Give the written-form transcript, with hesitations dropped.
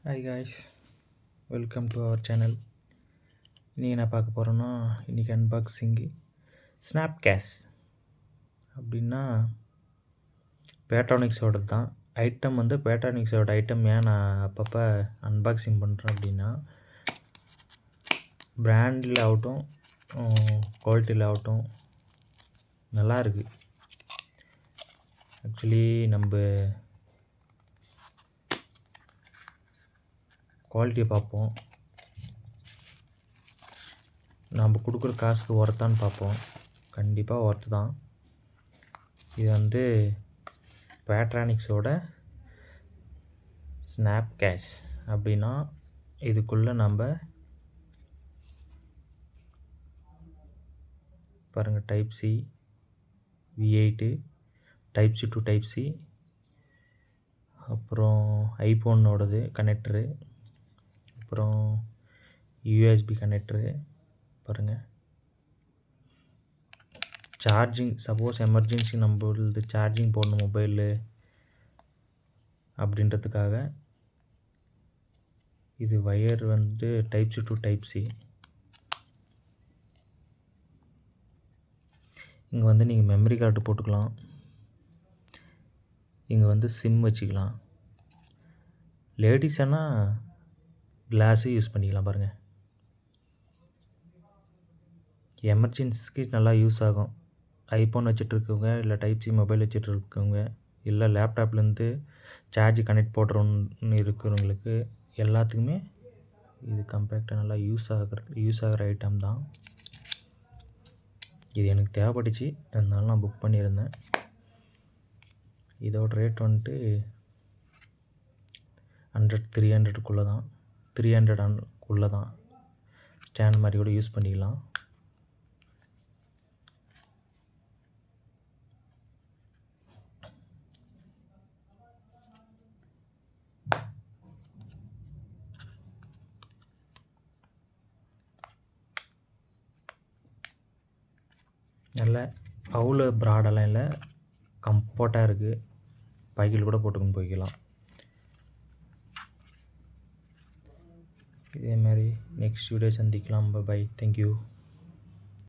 Hi guys, welcome to our channel. இன்றைக்கி என்ன பார்க்க போகிறோன்னா, இன்றைக்கி அன்பாக்சிங்கு ஸ்னாப் கேஸ் அப்படின்னா பேட்ரானிக்ஸோட தான் ஐட்டம். பேட்ரானிக்ஸோட ஐட்டம் ஏன் நான் அப்பப்போ அன்பாக்சிங் பண்ணுறேன் அப்படின்னா, பிராண்டில் ஆகட்டும் குவாலிட்டியில் ஆகட்டும் நல்லா இருக்குது. ஆக்சுவலி நம்ம குவாலிட்டியை பார்ப்போம், நம்ம கொடுக்குற காசுக்கு ஒர்த்தான்னு பார்ப்போம். கண்டிப்பாக ஒர்த்து தான். இது பேட்ரானிக்ஸோட ஸ்னாப் கேஸ் அப்படின்னா, இதுக்குள்ளே நம்ம பாருங்கள், type C V8, type C to type C, அப்புறம் ஐஃபோனோடது கனெக்டரு, அப்புறம் USB கனெக்டரு பாருங்கள். சார்ஜிங், சப்போஸ் எமர்ஜென்சி நம்மளது சார்ஜிங் போடணும் மொபைலு அப்படின்றதுக்காக இது wire type C to type C. இங்கே நீங்கள் மெமரி கார்டு போட்டுக்கலாம், இங்கே சிம் வச்சுக்கலாம். லேடிஸ்னால் கிளாஸும் யூஸ் பண்ணிக்கலாம். பாருங்கள், எமர்ஜென்சிக்கு நல்லா யூஸ் ஆகும். ஐஃபோன் வச்சுட்ருக்கவங்க, இல்லை டைப் சி மொபைல் வச்சுட்ருக்கவங்க, இல்லை லேப்டாப்லேருந்து சார்ஜ் கனெக்ட் போடுறோன்னு இருக்கிறவங்களுக்கு எல்லாத்துக்குமே இது கம்பேக்டாக நல்லா யூஸ் ஆகிற ஐட்டம் தான். இது எனக்கு தேவைப்பட்டுச்சு, அதனால நான் புக் பண்ணியிருந்தேன். இதோட ரேட் 300 தான். 300 தான். ஸ்டாண்ட் மாதிரி கூட யூஸ் பண்ணிக்கலாம். நல்ல அவ்வளோ ப்ராடெல்லாம் இல்லை, கம்ஃபர்ட்டாக இருக்குது. பைக்கில் கூட போட்டுக்கொண்டு போய்க்கலாம். இதே மாதிரி நெக்ஸ்ட் வீடியோ சந்திக்கலாம். Bye, thank you.